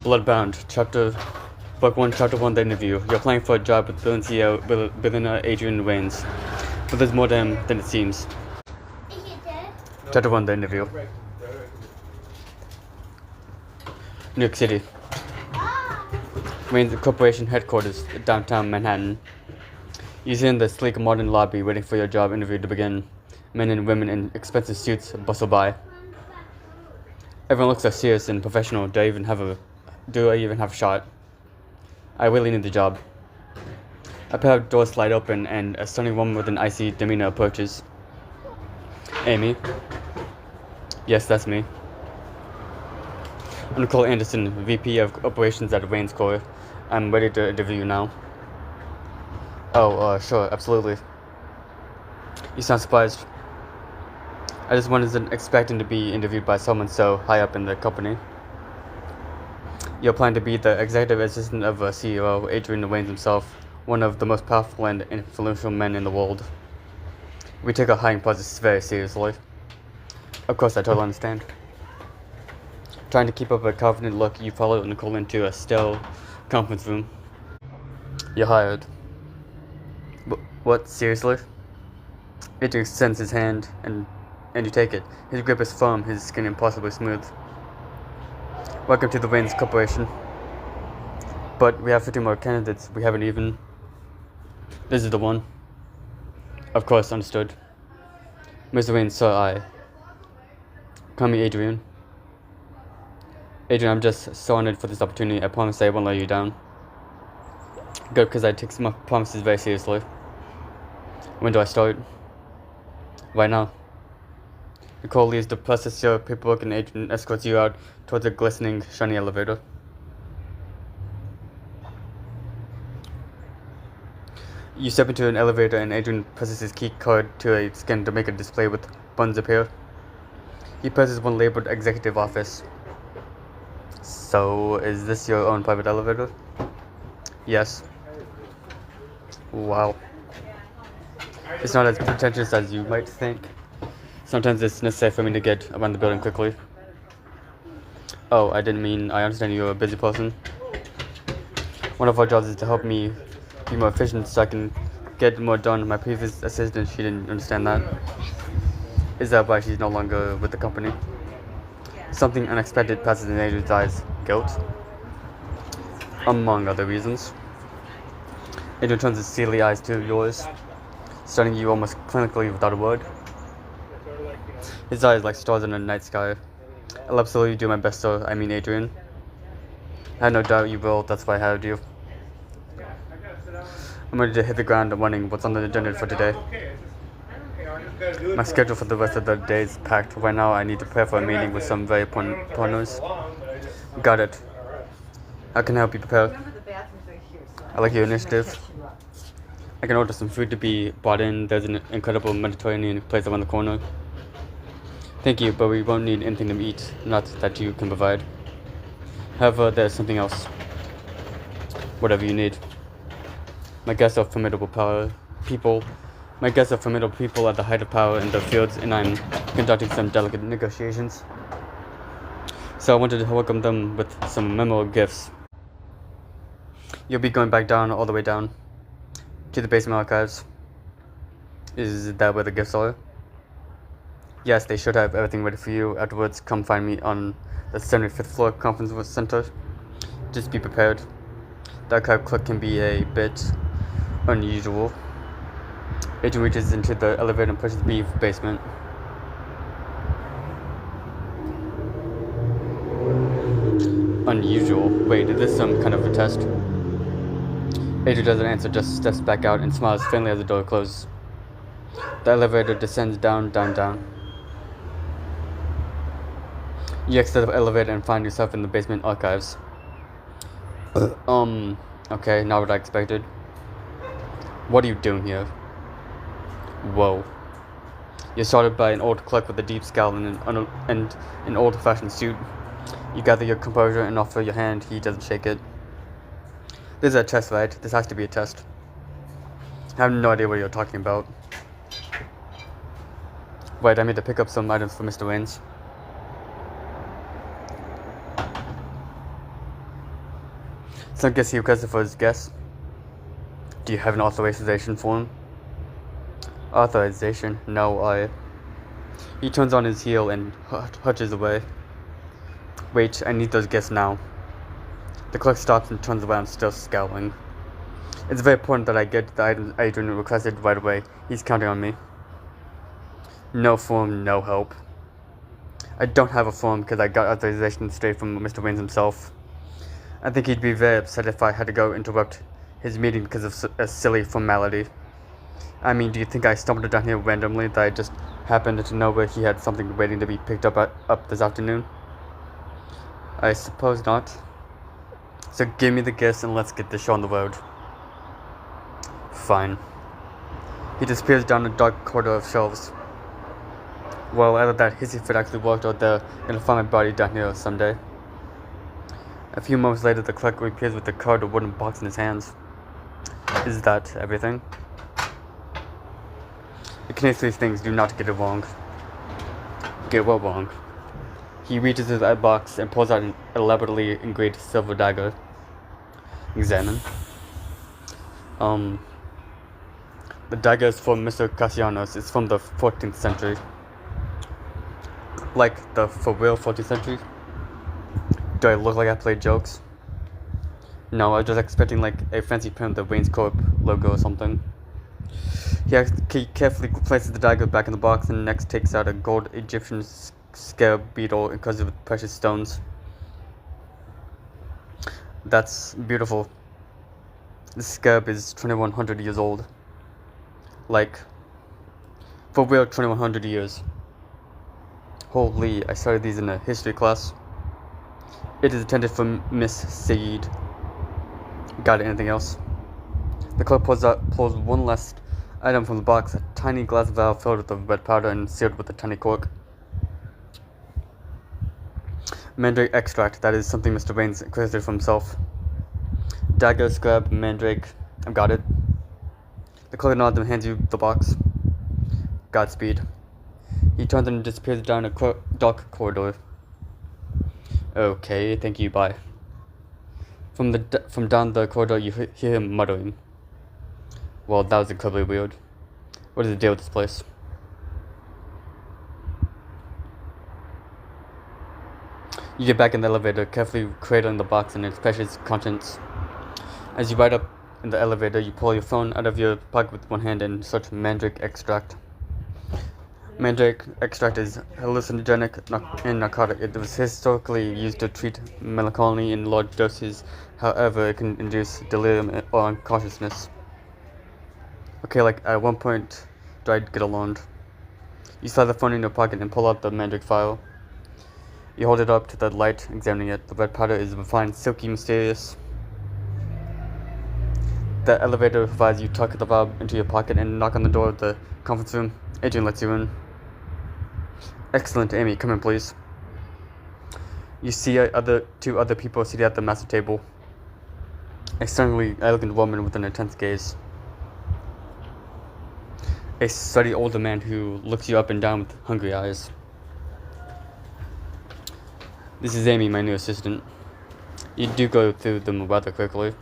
Bloodbound, Book 1, Chapter 1, The Interview. You're applying for a job with billionaire Adrian Waynes. But there's more to him than it seems. Chapter 1, The Interview. New York City. Wayne's Corporation headquarters, downtown Manhattan. You sit in the sleek modern lobby waiting for your job interview to begin. Men and women in expensive suits bustle by. Everyone looks so serious and professional. Do I even have a shot? I really need the job. A pair of doors slide open and a stunning woman with an icy demeanor approaches. Amy? Yes, that's me. I'm Nicole Anderson, VP of Operations at Wayne's Corp. I'm ready to interview you now. Oh, sure, absolutely. You sound surprised. I just wasn't expecting to be interviewed by someone so high up in the company. You're planning to be the executive assistant of CEO Adrian Waynes himself, one of the most powerful and influential men in the world. We take our hiring process very seriously. Of course, I totally understand. Trying to keep up a confident look, you follow Nicole into a still conference room. You're hired. What? Seriously? Adrian extends his hand, and you take it. His grip is firm, his skin impossibly smooth. Welcome to the Waynes Corporation. But we have 50 more candidates. We haven't even. This is the one. Of course, understood. Mr. Wayne, sir, I. Call me Adrian. Adrian, I'm just so honored for this opportunity. I promise I won't let you down. Good, because I take my promises very seriously. When do I start? Right now. Nicole leaves to process your paperwork and Adrian escorts you out towards a glistening, shiny elevator. You step into an elevator and Adrian presses his key card to a scanner to make a display with buttons appear. He presses one labeled executive office. So, is this your own private elevator? Yes. Wow. It's not as pretentious as you might think. Sometimes it's necessary for me to get around the building quickly. Oh, I didn't mean, I understand you're a busy person. One of our jobs is to help me be more efficient so I can get more done. My previous assistant, she didn't understand that. Is that why she's no longer with the company? Something unexpected passes in Adrian's eyes. Guilt? Among other reasons. Adrian turns his steely eyes to yours, studying you almost clinically without a word. His eyes like stars in the night sky. I'll absolutely do my best, sir. I mean, Adrian. I had no doubt you will. That's why I hired you. I'm ready to hit the ground running. What's on the agenda for today? My schedule for the rest of the day is packed. Right now, I need to prepare for a meeting with some very important partners. Got it. How can I help you prepare? I like your initiative. I can order some food to be brought in. There's an incredible Mediterranean place around the corner. Thank you, but we won't need anything to eat, not that you can provide. However, there's something else. Whatever you need. My guests are formidable people at the height of power in their fields, and I'm conducting some delicate negotiations. So I wanted to welcome them with some memorable gifts. You'll be going back down, all the way down, to the basement archives. Is that where the gifts are? Yes, they should have everything ready for you. Afterwards, come find me on the 75th floor conference center. Just be prepared. The archive clerk can be a bit unusual. Adrian reaches into the elevator and pushes me to the basement. Unusual? Wait, is this some kind of a test? Adrian doesn't answer, just steps back out and smiles faintly as the door closes. The elevator descends down, down, down. You exit the elevator and find yourself in the basement archives. Okay, not what I expected. What are you doing here? Whoa. You're startled by an old clerk with a deep scowl and an old-fashioned suit. You gather your composure and offer your hand. He doesn't shake it. This is a test, right? This has to be a test. I have no idea what you're talking about. Right, I need to pick up some items for Mr. Waynes. So I guess he requested for his guess. Do you have an authorization form? Authorization? No, He turns on his heel and hutches away. Wait, I need those guests now. The clerk stops and turns around, still scowling. It's very important that I get the items Adrian requested right away. He's counting on me. No form, no help. I don't have a form because I got authorization straight from Mr. Wayne himself. I think he'd be very upset if I had to go interrupt his meeting because of a silly formality. I mean, do you think I stumbled down here randomly that I just happened to know where he had something waiting to be picked up this afternoon? I suppose not. So give me the gifts and let's get this show on the road. Fine. He disappears down a dark corridor of shelves. Well, either that hissy fit actually worked or they're gonna find my body down here someday. A few moments later, the clerk reappears with a card or wooden box in his hands. Is that everything? The Canadian things do not get it wrong. Get what wrong? He reaches his box and pulls out an elaborately engraved silver dagger. Examine. The dagger is from Mr. Cassianos. It's from the 14th century. Like the for real 14th century? Do I look like I play jokes? No, I was just expecting like a fancy print of the Wayne's Corp logo or something. He carefully places the dagger back in the box and next takes out a gold Egyptian scarab beetle encrusted with precious stones. That's beautiful. This scarab is 2100 years old. Like, for real 2100 years. Holy, I studied these in a history class. It is intended for Miss Said. Got it, anything else? The clerk pulls one last item from the box, a tiny glass valve filled with the red powder and sealed with a tiny cork. Mandrake extract, that is something Mr. Baines requested for himself. Dagger, scrap, mandrake, I've got it. The clerk nods and hands you the box. Godspeed. He turns and disappears down a dark corridor. Okay, thank you, bye. From down the corridor, you hear him muttering. Well, that was incredibly weird. What is the deal with this place? You get back in the elevator, carefully cradling the box and its precious contents. As you ride up in the elevator, you pull your phone out of your pocket with one hand and search mandrake extract. Mandrake extract is hallucinogenic and narcotic. It was historically used to treat melancholy in large doses. However, it can induce delirium or unconsciousness. Okay, like at one point, do I get alarmed? You slide the phone in your pocket and pull out the mandrake file. You hold it up to the light, examining it. The red powder is refined, silky, mysterious. The elevator provides you tuck the valve into your pocket and knock on the door of the conference room. Adrian lets you in. Excellent, Amy, come in please. You see two other people seated at the master table. A stunningly elegant woman with an intense gaze. A slightly older man who looks you up and down with hungry eyes. This is Amy, my new assistant. You do go through them rather quickly.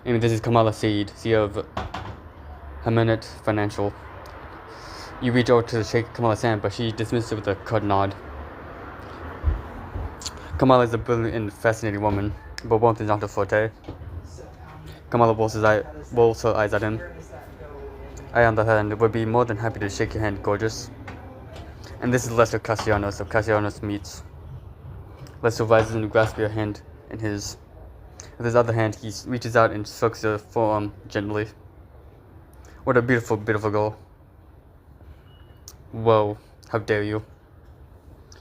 Amy, this is Kamala Said, CEO of Hamenet Financial. You reach over to shake Kamala's hand, but she dismisses it with a curt nod. Kamala is a brilliant and fascinating woman, but warmth is not her forte. Kamala rolls her eyes at him. I, on the other hand, would be more than happy to shake your hand, gorgeous. And this is Lester Cassianos of Cassianos Meats. Lester rises and grasps your hand in his. With his other hand, he reaches out and strokes your forearm gently. What a beautiful, beautiful girl. Whoa, how dare you.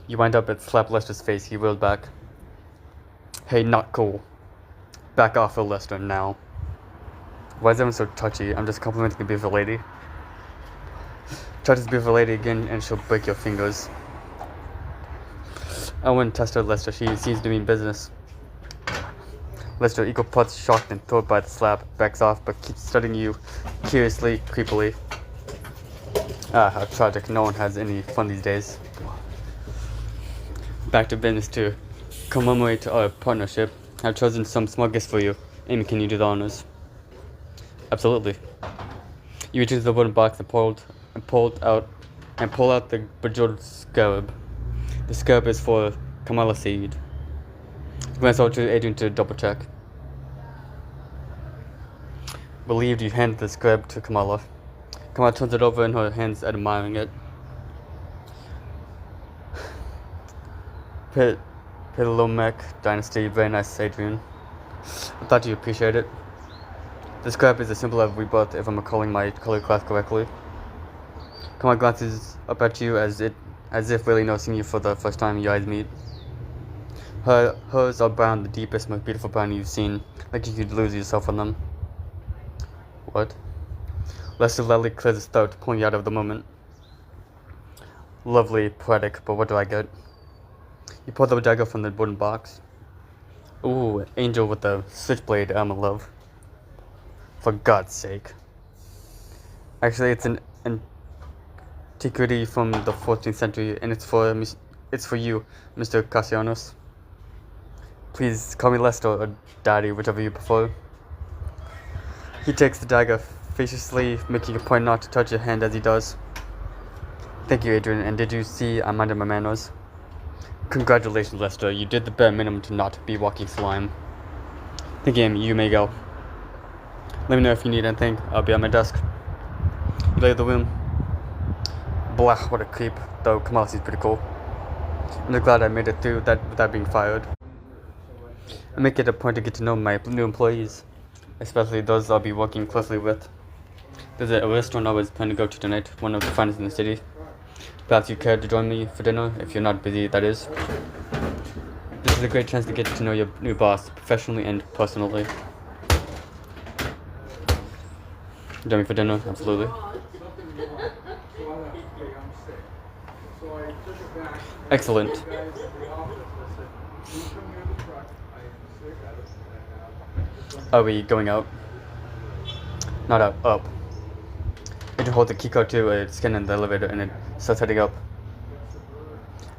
You wind up and slap Lester's face. He whirled back. Hey, not cool. Back off of Lester now. Why is everyone so touchy? I'm just complimenting a beautiful lady. Touch this beautiful lady again and she'll break your fingers. I wouldn't test her, Lester. She seems to mean business. Lester, equal parts shocked and thrilled by the slap, backs off but keeps studying you curiously, creepily. Ah, how tragic. No one has any fun these days. Back to business to commemorate our partnership. I've chosen some small gifts for you. Amy, can you do the honors? Absolutely. You reach into the wooden box and pull out the bejeweled scarab. The scarab is for Kamala Seed. Glance over to Adrian to double check. Relieved, you hand the scarab to Kamala. Kamala turns it over in her hands, admiring it. Pitalomek Dynasty, very nice, Adrian. I thought you appreciate it. The scarab is a symbol of rebirth, if I'm recalling my color class correctly. Kamala glances up at you as if really noticing you for the first time your eyes meet. Hers are brown, the deepest, most beautiful brown you've seen, like you could lose yourself on them. What? Lester loudly clears his throat, pulling you out of the moment. Lovely, poetic, but what do I get? You pull the dagger from the wooden box. Ooh, angel with the switchblade, I'm in love. For God's sake. Actually, it's an antiquity from the 14th century, and it's for you, Mr. Cassianos. Please call me Lester or Daddy, whichever you prefer. He takes the dagger, facetiously making a point not to touch your hand as he does. Thank you, Adrian, and did you see I'm under my manners? Congratulations, Lester. You did the bare minimum to not be walking slime. Thank you, Amy. You may go. Let me know if you need anything. I'll be at my desk. You leave the room. Blah, what a creep. Though Kamala seems pretty cool. I'm just glad I made it through that without being fired. I make it a point to get to know my new employees, especially those I'll be working closely with. There's a restaurant I was planning to go to tonight, one of the finest in the city. Perhaps you care to join me for dinner, if you're not busy, that is. This is a great chance to get to know your new boss, professionally and personally. Join me for dinner, absolutely. Excellent. Are we going out? Not out, up. Adrian holds the keycard to a scan in the elevator and it starts heading up.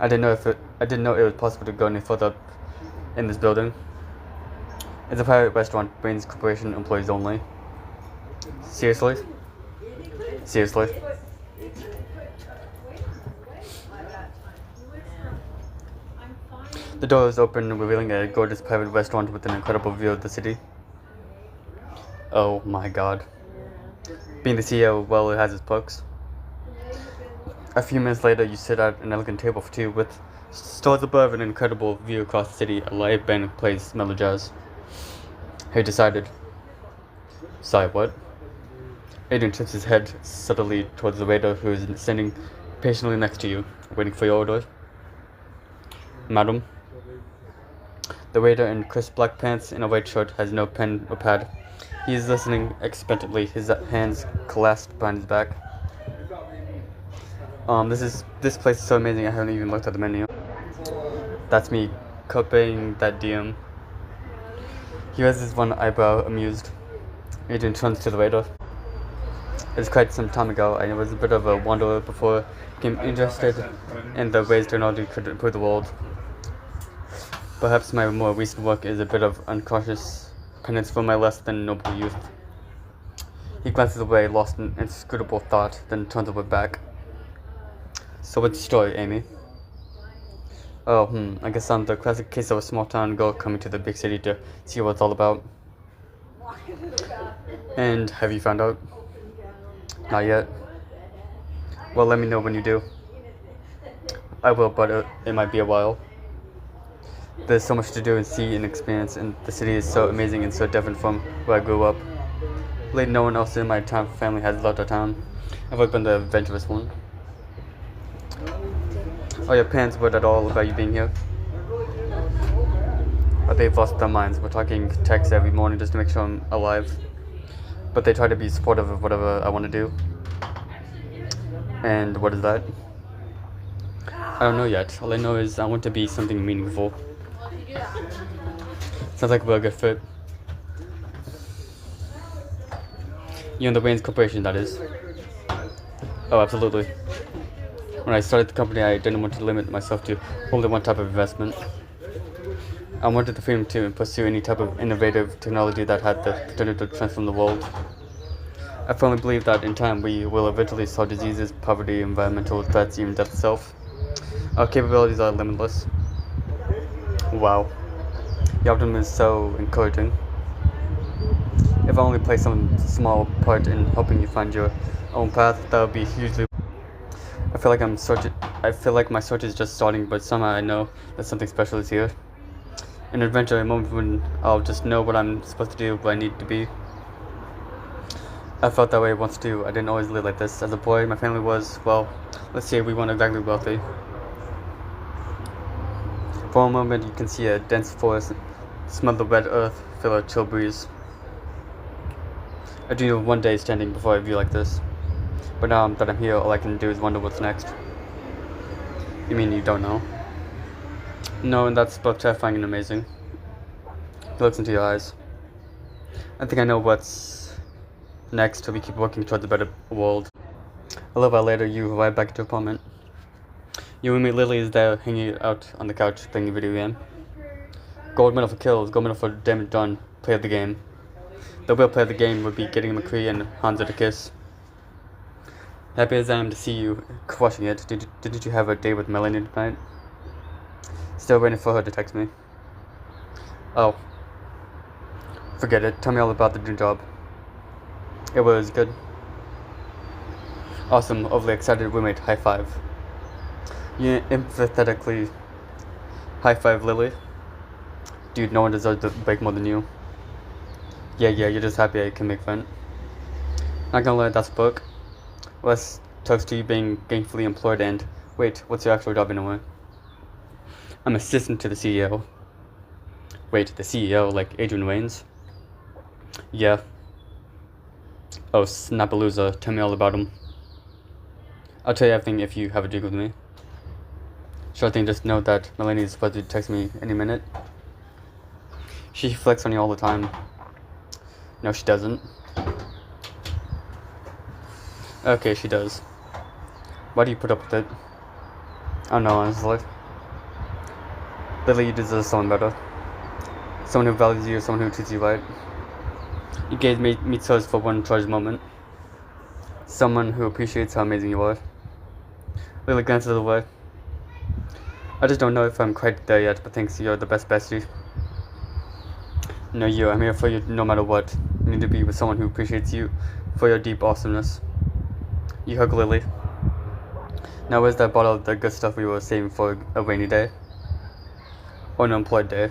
I didn't know it was possible to go any further up in this building. It's a private restaurant, Brains Corporation employees only. Seriously? Seriously? The door is open, revealing a gorgeous private restaurant with an incredible view of the city. Oh my god. Being the CEO, well, it has its perks. A few minutes later, you sit at an elegant table for two with stars above an incredible view across the city. A live band plays mellow jazz. Have you decided? Sorry, what? Adrian tips his head subtly towards the waiter who is standing patiently next to you, waiting for your order. Madam? The waiter in crisp black pants and a white shirt has no pen or pad. He is listening expectantly, his hands clasped behind his back. This place is so amazing I haven't even looked at the menu. That's me copying that DM. He raises one eyebrow, amused. Adrian turns to the waiter. It was quite some time ago. I was a bit of a wanderer before I became interested in the ways technology could improve the world. Perhaps my more recent work is a bit of unconscious penance for my less than noble youth. He glances away, lost in inscrutable thought, then turns away back. So what's the story, Amy? Oh, I guess I'm the classic case of a small town girl coming to the big city to see what it's all about. And have you found out? Not yet. Well, let me know when you do. I will, but it might be a while. There's so much to do and see and experience, and the city is so amazing and so different from where I grew up. Really, no one else in my town family has loved our town. I've always been the adventurous one. Are your parents worried at all about you being here? Or they've lost their minds? We're talking texts every morning just to make sure I'm alive. But they try to be supportive of whatever I want to do. And what is that? I don't know yet. All I know is I want to be something meaningful. Sounds like we're a good fit. You and the Brains Corporation, that is. Oh, absolutely. When I started the company, I didn't want to limit myself to only one type of investment. I wanted the freedom to pursue any type of innovative technology that had the potential to transform the world. I firmly believe that in time we will eventually solve diseases, poverty, environmental threats, even death itself. Our capabilities are limitless. Wow. The optimism is so encouraging. If I only play some small part in helping you find your own path, that would be hugely. I feel like my search is just starting, but somehow I know that something special is here. An adventure, a moment when I'll just know what I'm supposed to do, what I need to be. I felt that way once too. I didn't always live like this. As a boy, my family was, well, let's say we weren't exactly wealthy. For a moment, you can see a dense forest, smell the wet earth, feel a chill breeze. I dreamed of one day standing before a view like this. But now that I'm here, all I can do is wonder what's next. You mean you don't know? No, and that's both terrifying and amazing. He looks into your eyes. I think I know what's next till we keep working towards a better world. A little while later, you arrive back at your apartment. You and me, Lily is there hanging out on the couch playing a video game. Gold medal for kills, gold medal for damage done, play of the game. The real play of the game would be getting McCree and Hanzo to kiss. Happy as I am to see you crushing it, didn't you have a date with Melanie tonight? Still waiting for her to text me. Oh. Forget it, tell me all about the new job. It was good. Awesome, overly excited roommate, high five. You empathetically high five Lily. Dude, no one deserves the break more than you. Yeah, you're just happy I can make fun. Not gonna lie, that's a book. Less toast to you being gainfully employed and, wait, what's your actual job anyway? I'm assistant to the CEO. Wait, the CEO, like Adrian Wayne's? Yeah. Oh, Snapalooza, tell me all about him. I'll tell you everything if you have a drink with me. Sure thing, just know that Melanie is supposed to text me any minute. She flex on you all the time. No, she doesn't. Okay, she does. Why do you put up with it? I don't know, honestly. Lily, you deserve someone better. Someone who values you, someone who treats you right. You gave me meets hers for one treasured moment. Someone who appreciates how amazing you are. Lily glances away. I just don't know if I'm quite there yet, but thinks you're the best bestie. No, I'm here for you no matter what. You need to be with someone who appreciates you for your deep awesomeness. You hug Lily. Now where's that bottle of the good stuff we were saving for a rainy day? Or an unemployed day?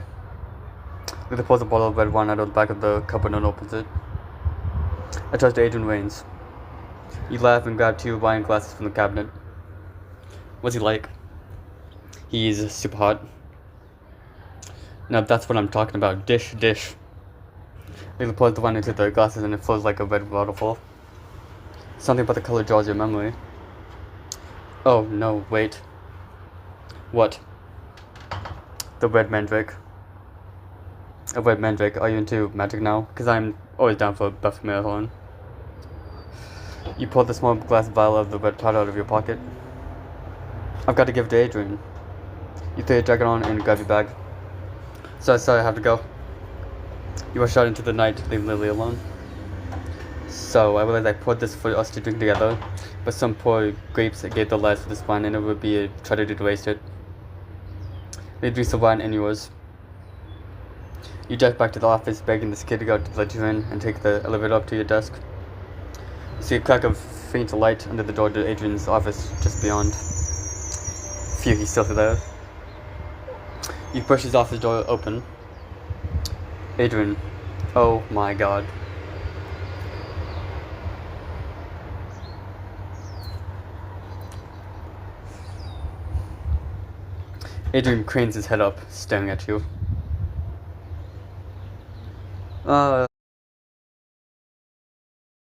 Lily pulls a bottle of red wine out of the back of the cupboard and opens it. I touch to Adrian Wayne's. You laugh and grab 2 wine glasses from the cabinet. What's he like? He's super hot. Now that's what I'm talking about. Dish. Lily pours the wine into the glasses and it flows like a red waterfall. Something about the color draws your memory. Oh no, wait. What? The red mandrake. A red mandrake, are you into magic now? Because I'm always down for a buff marathon. You pull the small glass vial of the red powder out of your pocket. I've got to give it to Adrian. You throw your jacket on and grab your bag. Sorry, I have to go. You rush out into the night, leaving Lily alone. So, I realized I poured this for us to drink together, but some poor grapes gave the lies for this wine and it would be a tragedy to waste it. They drinks the wine and yours. You dash back to the office, begging the security guard to let you in and take the elevator up to your desk. You see a crack of faint light under the door to Adrian's office just beyond. Phew, he's still there. You push his office door open. Adrian. Oh my god. Adrian cranes his head up, staring at you.